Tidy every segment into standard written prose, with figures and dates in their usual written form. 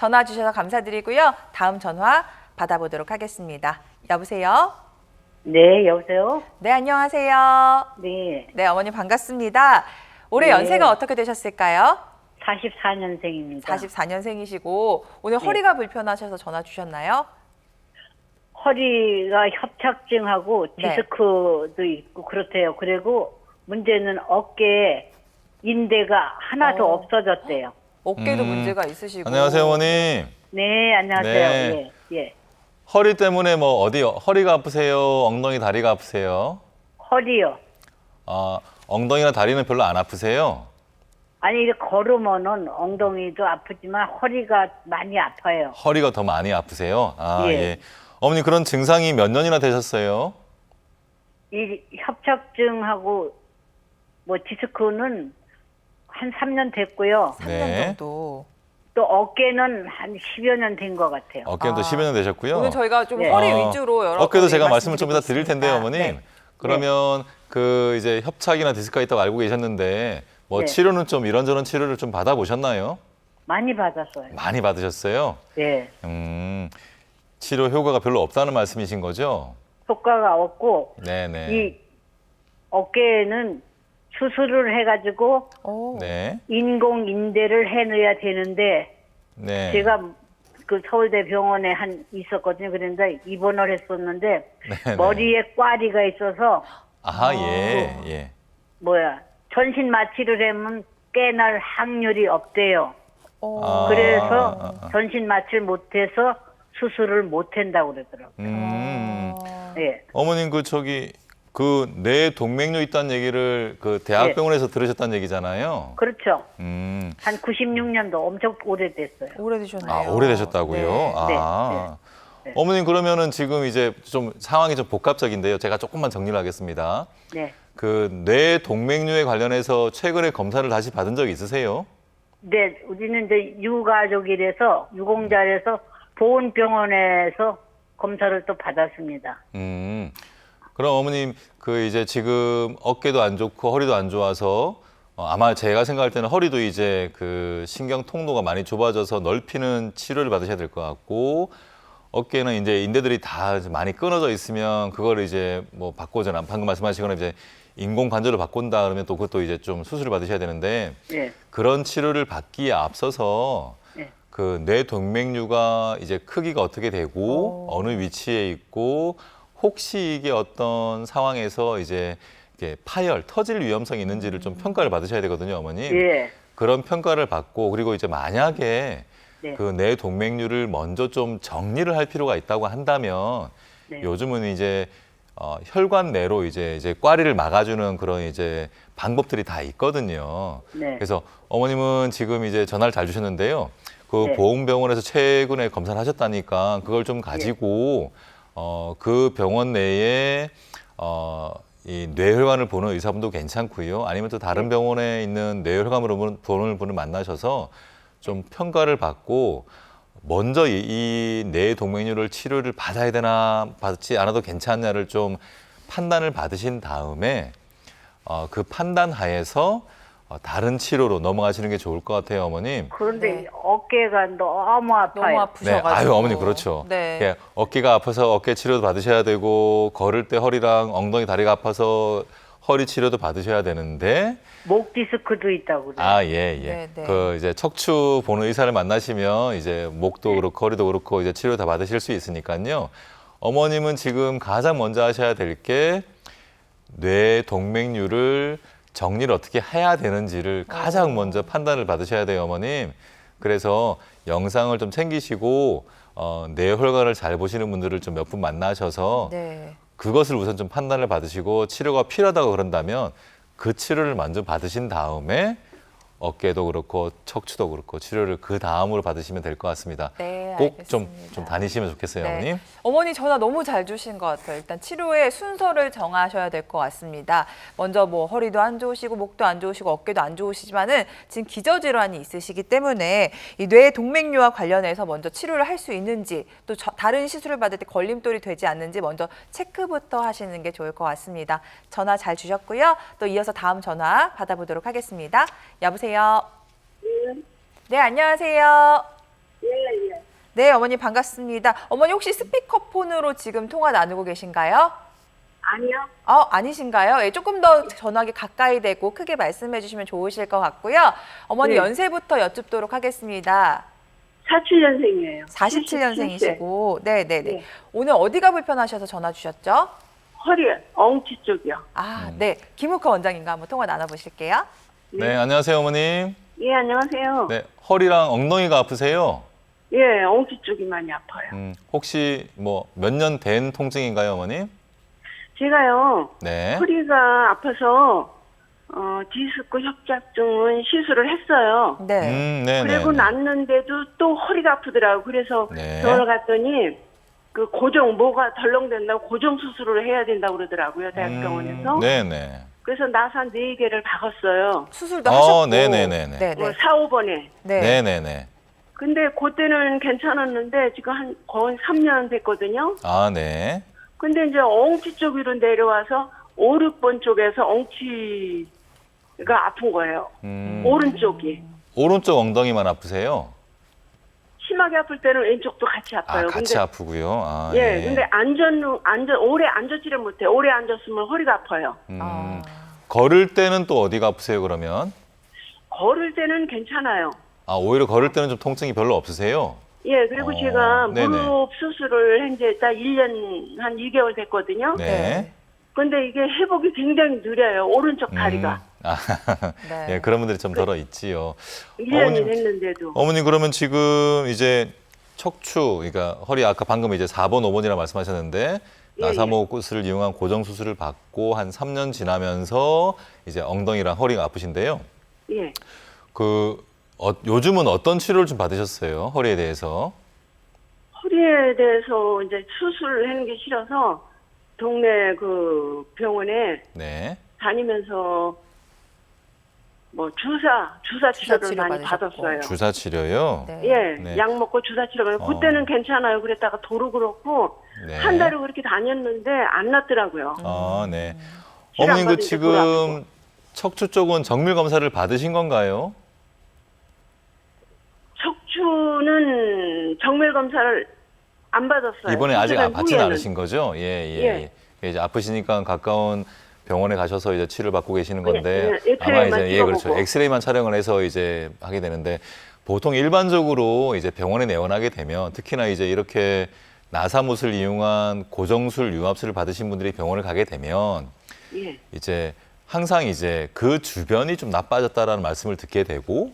전화 주셔서 감사드리고요. 다음 전화 받아보도록 하겠습니다. 여보세요? 네, 여보세요? 네, 안녕하세요. 네, 네, 어머니 반갑습니다. 올해 네. 연세가 어떻게 되셨을까요? 44년생입니다. 44년생이시고 오늘 네. 허리가 불편하셔서 전화 주셨나요? 허리가 협착증하고 네. 디스크도 있고 그렇대요. 그리고 문제는 어깨에 인대가 하나도 어. 없어졌대요. 어깨도 문제가 있으시고. 안녕하세요, 어머님. 네, 안녕하세요. 네. 예, 예. 허리 때문에 뭐 어디 허리가 아프세요? 엉덩이, 다리가 아프세요? 허리요. 엉덩이나 다리는 별로 안 아프세요? 아니, 이렇게 걸으면은 엉덩이도 아프지만 허리가 많이 아파요. 허리가 더 많이 아프세요? 예. 예. 어머니 그런 증상이 몇 년이나 되셨어요? 이 협착증하고 뭐 디스크는 한 3년 됐고요. 3년 네. 정도. 또 어깨는 한 10여 년 된 것 같아요. 어깨는 또 아. 10여 년 되셨고요. 오늘 저희가 좀 네. 허리 위주로 여러 어깨도 가지 제가 말씀을 좀 이따 말씀드리고 드릴 텐데요, 어머님. 있습니다. 네. 그러면 그 이제 협착이나 디스크가 있다고 알고 계셨는데 뭐 네. 치료는 좀 이런저런 치료를 좀 받아보셨나요? 많이 받았어요. 많이 받으셨어요? 네. 치료 효과가 별로 없다는 말씀이신 거죠? 효과가 없고 네네. 이 어깨에는 수술을 해가지고 오. 네. 인공 인대를 해놔야 되는데 네. 제가 그 서울대 병원에 한 있었거든요. 그런데 입원을 했었는데 네네. 머리에 꽈리가 있어서 예, 예. 전신 마취를 하면 깨날 확률이 없대요. 어. 그래서 전신 마취를 못해서 수술을 못한다고 그러더라고요. 예. 어머님 그 뇌 동맥류 있다는 얘기를 그 대학병원에서 들으셨다는 얘기잖아요. 그렇죠. 음. 한 96년도 엄청 오래됐어요. 오래되셨네요. 오래되셨다고요? 네. 네. 어머님 그러면은 지금 이제 좀 상황이 좀 복합적인데요. 제가 조금만 정리를 하겠습니다. 네. 그 뇌 동맥류에 관련해서 최근에 검사를 다시 받은 적 있으세요? 네, 우리는 이제 유가족이라서 유공자라서 보훈병원에서 검사를 또 받았습니다. 그럼 어머님 그 이제 지금 어깨도 안 좋고 허리도 안 좋아서 아마 제가 생각할 때는 허리도 이제 그 신경 통로가 많이 좁아져서 넓히는 치료를 받으셔야 될 것 같고 어깨는 이제 인대들이 다 많이 끊어져 있으면 그거를 이제 뭐 바꾸거나 방금 말씀하시거나 이제 인공 관절을 바꾼다 그러면 또 그것도 이제 좀 수술을 받으셔야 되는데 네. 그런 치료를 받기에 앞서서 네. 그 뇌 동맥류가 이제 크기가 어떻게 되고 어느 위치에 있고 혹시 이게 어떤 상황에서 이제 이렇게 파열, 터질 위험성이 있는지를 좀 평가를 받으셔야 되거든요, 어머님. 예. 그런 평가를 받고 그리고 이제 만약에 네. 그 뇌 동맥류를 먼저 좀 정리를 할 필요가 있다고 한다면 네. 요즘은 이제 혈관 내로 이제 꽈리를 막아주는 그런 이제 방법들이 다 있거든요. 네. 그래서 어머님은 지금 이제 전화를 잘 주셨는데요. 그 네. 보훈병원에서 최근에 검사를 하셨다니까 그걸 좀 가지고 그 병원 내에 이 뇌혈관을 보는 의사분도 괜찮고요. 아니면 또 다른 병원에 있는 뇌혈관으로 보는 분을 만나셔서 좀 평가를 받고 먼저 이 뇌 동맥류를 치료를 받아야 되나 받지 않아도 괜찮냐를 좀 판단을 받으신 다음에 그 판단 하에서 다른 치료로 넘어가시는 게 좋을 것 같아요, 어머님. 그런데 네. 어깨가 너무 아파요. 너무 네, 아프셔가지고. 아유 어머니 그렇죠. 네. 예, 어깨가 아파서 어깨 치료도 받으셔야 되고 걸을 때 허리랑 엉덩이 다리가 아파서 허리 치료도 받으셔야 되는데 목 디스크도 있다고 그래요. 예. 네, 네. 그 이제 척추 보는 의사를 만나시면 이제 목도 그렇고 허리도 그렇고 이제 치료 다 받으실 수 있으니까요. 어머님은 지금 가장 먼저 하셔야 될 게 뇌 동맥류를 정리를 어떻게 해야 되는지를 가장 먼저 판단을 받으셔야 돼요, 어머님. 그래서 영상을 좀 챙기시고 뇌혈관을 잘 보시는 분들을 좀 몇 분 만나셔서 네. 그것을 우선 좀 판단을 받으시고 치료가 필요하다고 그런다면 그 치료를 먼저 받으신 다음에 어깨도 그렇고 척추도 그렇고 치료를 그 다음으로 받으시면 될 것 같습니다. 네, 꼭 좀 알겠습니다. 다니시면 좋겠어요, 네. 어머님. 어머니 전화 너무 잘 주신 것 같아요. 일단 치료의 순서를 정하셔야 될 것 같습니다. 먼저 뭐 허리도 안 좋으시고 목도 안 좋으시고 어깨도 안 좋으시지만은 지금 기저질환이 있으시기 때문에 이 뇌 동맥류와 관련해서 먼저 치료를 할 수 있는지 또 다른 시술을 받을 때 걸림돌이 되지 않는지 먼저 체크부터 하시는 게 좋을 것 같습니다. 전화 잘 주셨고요. 또 이어서 다음 전화 받아보도록 하겠습니다. 여보세요. 네, 안녕하세요. 예, 네, 어머니 반갑습니다. 어머니 혹시 스피커폰으로 지금 통화 나누고 계신가요? 아니요. 아니신가요? 예, 조금 더 전화기 가까이 대고 크게 말씀해 주시면 좋으실 것 같고요. 어머니 네. 연세부터 여쭙도록 하겠습니다. 47년생이에요. 47년생이시고, 네네네. 네. 오늘 어디가 불편하셔서 전화 주셨죠? 허리, 엉치 쪽이요. 네. 김우커 원장님과 한번 통화 나눠보실게요. 네, 안녕하세요, 어머님. 예, 안녕하세요. 네, 허리랑 엉덩이가 아프세요? 예, 엉치 쪽이 많이 아파요. 혹시 뭐 몇 년 된 통증인가요, 어머님? 제가요, 네. 허리가 아파서, 디스크 협착증은 시술을 했어요. 네. 네, 그리고 네. 났는데도 또 허리가 아프더라고요. 그래서 네. 병원을 갔더니, 그 뭐가 덜렁댄다고 고정 수술을 해야 된다고 그러더라고요. 대학병원에서. 네, 네. 그래서 나사 4개를 박았어요. 수술도 하셨고. 네네네네. 네네. 4, 5번에. 네. 네, 네, 네. 근데 그때는 괜찮았는데 지금 거의 3년 됐거든요. 아, 네. 근데 이제 엉치 쪽 위로 내려와서 5, 6번 쪽에서 엉치가 아픈 거예요. 오른쪽이. 오른쪽 엉덩이만 아프세요? 심하게 아플 때는 왼쪽도 같이 아파요. 같이 근데, 아프고요. 아, 예, 예. 근데 오래 앉았지를 못해. 오래 앉았으면 허리가 아파요. 걸을 때는 또 어디가 아프세요, 그러면? 걸을 때는 괜찮아요. 아, 오히려 걸을 때는 좀 통증이 별로 없으세요? 예, 그리고 제가 네네. 무릎 수술을 한 지 딱 1년 한 2개월 됐거든요. 네. 근데 이게 회복이 굉장히 느려요. 오른쪽 다리가. 네. 예, 그런 분들이 좀 덜어 있지요. 1년이 됐는데도. 어머님 그러면 지금 이제 척추, 그러니까 허리 아까 방금 이제 4번, 5번이라 말씀하셨는데 예, 나사목을 이용한 고정 수술을 받고 한 3년 지나면서 이제 엉덩이랑 허리가 아프신데요. 예. 요즘은 어떤 치료를 좀 받으셨어요? 허리에 대해서? 허리에 대해서 이제 수술을 하는 게 싫어서 동네 그 병원에 네. 다니면서 뭐 주사 치료를 치료 많이 받으셨고. 받았어요. 주사 치료요? 네. 예, 네. 약 먹고 주사 치료를 그때는 괜찮아요. 그랬다가 도로 그렇고 네. 한 달을 그렇게 다녔는데 안 낫더라고요. 아, 네. 치료 안 어머님 그 받은데 지금 척추 쪽은 정밀 검사를 받으신 건가요? 척추는 정밀 검사를 안 받았어요. 이번에 아직 수술한 받진 후에는. 않으신 거죠? 예. 이제 아프시니까 가까운 병원에 가셔서 이제 치료를 받고 계시는 건데 예, 엑스레이만 그렇죠. 찍어보고. 엑스레이만 촬영을 해서 이제 하게 되는데 보통 일반적으로 이제 병원에 내원하게 되면 특히나 이제 이렇게 나사못을 이용한 고정술 융합술을 받으신 분들이 병원을 가게 되면 예. 이제 항상 이제 그 주변이 좀 나빠졌다라는 말씀을 듣게 되고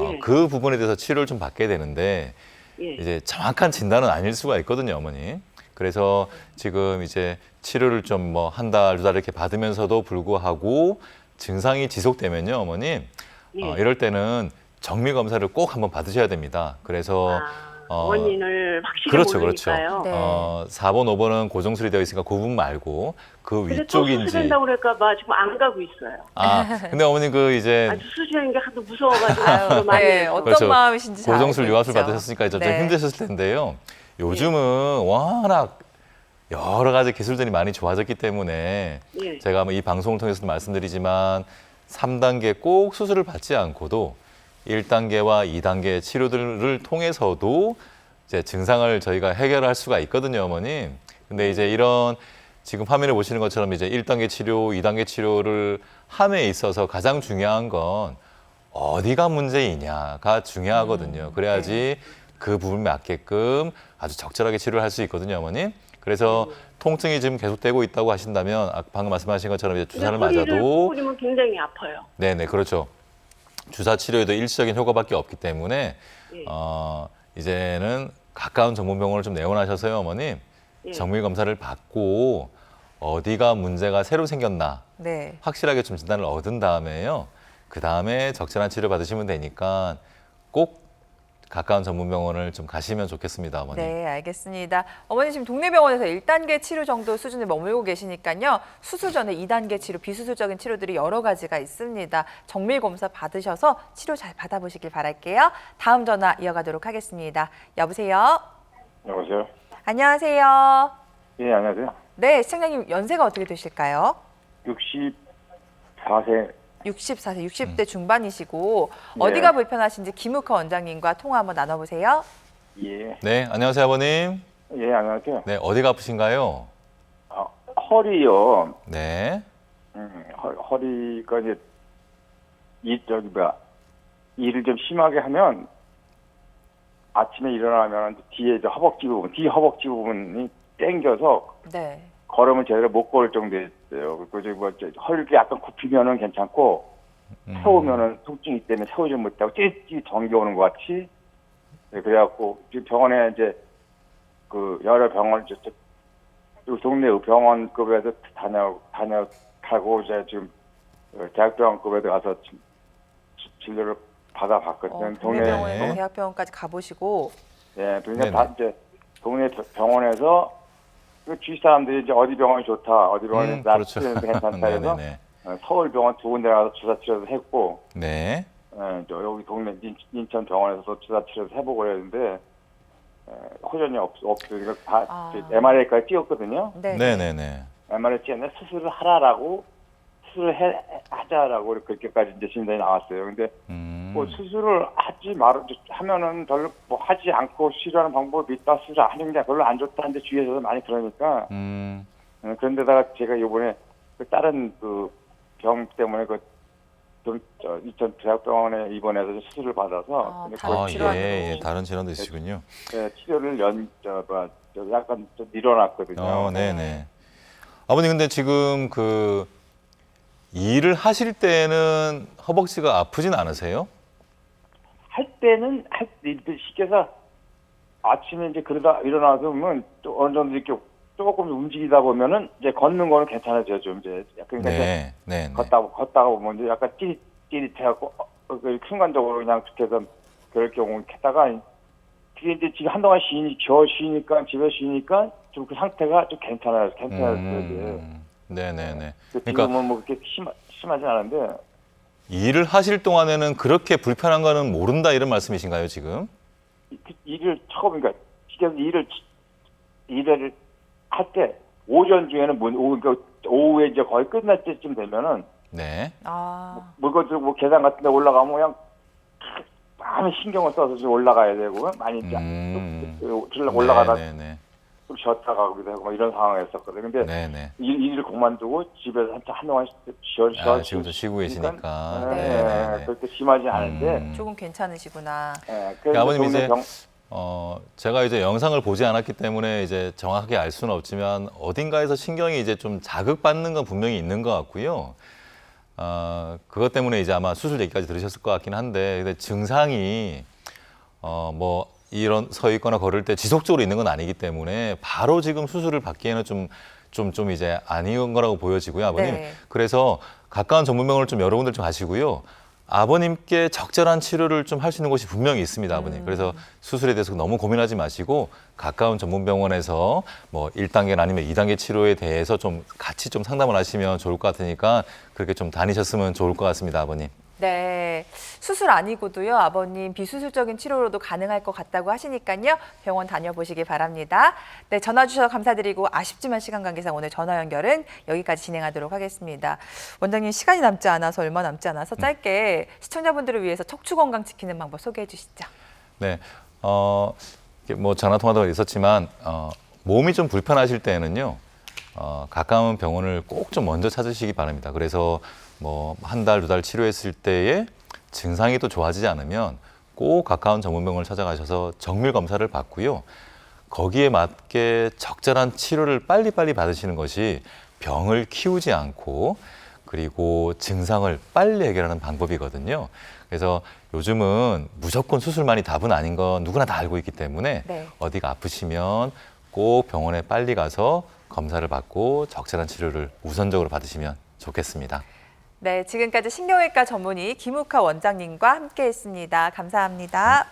예. 그 부분에 대해서 치료를 좀 받게 되는데 예. 이제 정확한 진단은 아닐 수가 있거든요, 어머니. 그래서 지금 이제 치료를 좀 뭐 한 달, 두 달 이렇게 받으면서도 불구하고 증상이 지속되면요, 어머님. 예. 이럴 때는 정밀 검사를 꼭 한번 받으셔야 됩니다. 그래서 원인을 확실히 그렇죠, 모르니까요. 네. 4번, 5번은 고정술이 되어 있으니까 그 부분 말고 그 근데 또 위쪽인지. 수술된다고 그럴까봐 지금 안 가고 있어요. 근데 어머니 그 이제 아주 수술하는 게 하도 무서워가지고 앞으로 많이 네, 해서. 어떤 그렇죠. 마음이신지 잘 고정술 알고 유압술 있죠. 받으셨으니까 좀 네. 힘드셨을 텐데요. 요즘은 워낙 여러 가지 기술들이 많이 좋아졌기 때문에 예. 제가 이 방송을 통해서도 말씀드리지만 3단계 꼭 수술을 받지 않고도 1단계와 2단계 치료들을 통해서도 이제 증상을 저희가 해결할 수가 있거든요, 어머님. 근데 이제 이런 지금 화면에 보시는 것처럼 이제 1단계 치료, 2단계 치료를 함에 있어서 가장 중요한 건 어디가 문제이냐가 중요하거든요. 그래야지 그 부분에 맞게끔 아주 적절하게 치료를 할 수 있거든요, 어머님. 그래서 통증이 지금 계속되고 있다고 하신다면 방금 말씀하신 것처럼 이제 주사를 허리를 맞아도 구부리면 굉장히 아파요. 네네 그렇죠. 주사 치료에도 일시적인 효과밖에 없기 때문에 예. 이제는 가까운 전문병원을 좀 내원하셔서요, 어머님. 예. 정밀 검사를 받고 어디가 문제가 새로 생겼나 네. 확실하게 좀 진단을 얻은 다음에요. 그 다음에 적절한 치료 받으시면 되니까 꼭 가까운 전문병원을 좀 가시면 좋겠습니다, 어머니. 네, 알겠습니다. 어머니 지금 동네 병원에서 1단계 치료 정도 수준에 머물고 계시니까요. 수술 전에 2단계 치료, 비수술적인 치료들이 여러 가지가 있습니다. 정밀 검사 받으셔서 치료 잘 받아보시길 바랄게요. 다음 전화 이어가도록 하겠습니다. 여보세요? 여보세요? 안녕하세요. 예, 안녕하세요. 네, 시청자님 연세가 어떻게 되실까요? 64세. 60대 중반이시고 네. 어디가 불편하신지 김우커 원장님과 통화 한번 나눠보세요. 예. 네, 안녕하세요, 아버님. 예, 안녕하세요. 네, 어디가 아프신가요? 허리요. 네. 허리가 이제, 일을 좀 심하게 하면, 아침에 일어나면 뒤에 이제 뒤 허벅지 부분이 땡겨서 네. 걸으면 제대로 못 걸을 정도였어요. 그리고 허리가 약간 굽히면은 괜찮고, 세우면은 통증이 때문에 세우지 못하고 찌릿찌릿 정겨오는 것 같이. 네, 그래갖고, 지금 병원에 이제, 여러 병원, 요 동네 병원급에서 다녀가고, 이제 지금, 대학병원급에도 가서 진료를 받아봤거든요. 동네 병원에서 네. 대학병원까지 가보시고. 네, 네네. 다 이제, 동네 병원에서, 주위 사람들이 이제 어디 병원이 좋다, 어디 병원이 그렇죠. 괜찮다 해서, 네네네. 서울병원 두 군데 가서 주사 치료도 했고, 네. 여기 동네 인천 병원에서도 주사 치료도 해보고 그랬는데, 호전이 없으니까 다 MRI까지 찍었거든요. 네. 네네네. MRI 찍었는데 수술을 하라라고, 하자라고 그렇게까지 이제 진단이 나왔어요. 근데 뭐 수술을 하면은 별로 뭐 하지 않고 치료하는 방법이 있다, 수술 안 하는 게 별로 안 좋다는데 주위에서 많이 그러니까, 그런데다가 제가 이번에 다른 병 때문에 인천 대학병원에 입원해서 수술을 받아서 다른 질환으로. 예, 다른 질환도 있으시군요. 네, 치료를 약간 좀 미뤄놨거든요. 네네. 아버님, 근데 지금 일을 하실 때는 허벅지가 아프진 않으세요? 할 때는 시켜서 아침에 이제 그러다 일어나서 보면 또 어느 정도 이렇게 조금 움직이다 보면은 이제 걷는 거는 괜찮아져요. 좀 이제 약간 네, 네. 걷다가 보면 이제 약간 찌릿해갖고 순간적으로 그냥 그렇게 그럴 경우 했다가 그게 이제 지금 한동안 쉬니까 집에 쉬니까 좀 그 상태가 좀 괜찮아졌어요. 네네네. 지금은 뭐 그렇게 심하진 않은데 일을 하실 동안에는 그렇게 불편한 거는 모른다 이런 말씀이신가요, 지금? 일을 처음 그러니까 시켜서 일을 할 때 오전 중에는 오후에 이제 거의 끝날 때쯤 되면은 네. 물건 뭐 계단 같은 데 올라가면 그냥 많이 신경을 써서 좀 올라가야 되고 많이 올라가다 네네. 좀 쉬었다가 가기도 하고 뭐 이런 상황이었었거든요. 근데 네네. 일을 그만두고 집에서 한동안 지금도 쉬고 계시니까. 네. 그렇게 심하지 않은데 조금 괜찮으시구나. 그래서 아버님 동네 이제 제가 이제 영상을 보지 않았기 때문에 이제 정확하게 알 수는 없지만 어딘가에서 신경이 이제 좀 자극받는 건 분명히 있는 것 같고요. 그것 때문에 이제 아마 수술 얘기까지 들으셨을 것 같긴 한데, 근데 증상이 뭐 이런 서 있거나 걸을 때 지속적으로 있는 건 아니기 때문에 바로 지금 수술을 받기에는 좀 이제 아닌 거라고 보여지고요, 아버님. 네. 그래서 가까운 전문병원을 좀 여러분들 좀 가시고요. 아버님께 적절한 치료를 좀 할 수 있는 곳이 분명히 있습니다, 아버님. 그래서 수술에 대해서 너무 고민하지 마시고 가까운 전문병원에서 뭐 1단계나 아니면 2단계 치료에 대해서 좀 같이 좀 상담을 하시면 좋을 것 같으니까 그렇게 좀 다니셨으면 좋을 것 같습니다, 아버님. 네, 수술 아니고도요, 아버님 비수술적인 치료로도 가능할 것 같다고 하시니까요, 병원 다녀보시기 바랍니다. 네, 전화 주셔서 감사드리고 아쉽지만 시간 관계상 오늘 전화 연결은 여기까지 진행하도록 하겠습니다. 원장님 시간이 남지 않아서 얼마 남지 않아서 짧게 시청자분들을 위해서 척추 건강 지키는 방법 소개해 주시죠. 네, 뭐 전화 통화도 있었지만 몸이 좀 불편하실 때는요, 가까운 병원을 꼭 좀 먼저 찾으시기 바랍니다. 그래서 뭐 한 달, 2달 치료했을 때에 증상이 또 좋아지지 않으면 꼭 가까운 전문병원을 찾아가셔서 정밀 검사를 받고요. 거기에 맞게 적절한 치료를 빨리빨리 받으시는 것이 병을 키우지 않고 그리고 증상을 빨리 해결하는 방법이거든요. 그래서 요즘은 무조건 수술만이 답은 아닌 건 누구나 다 알고 있기 때문에 네. 어디가 아프시면 꼭 병원에 빨리 가서 검사를 받고 적절한 치료를 우선적으로 받으시면 좋겠습니다. 네, 지금까지 신경외과 전문의 김욱하 원장님과 함께했습니다. 감사합니다.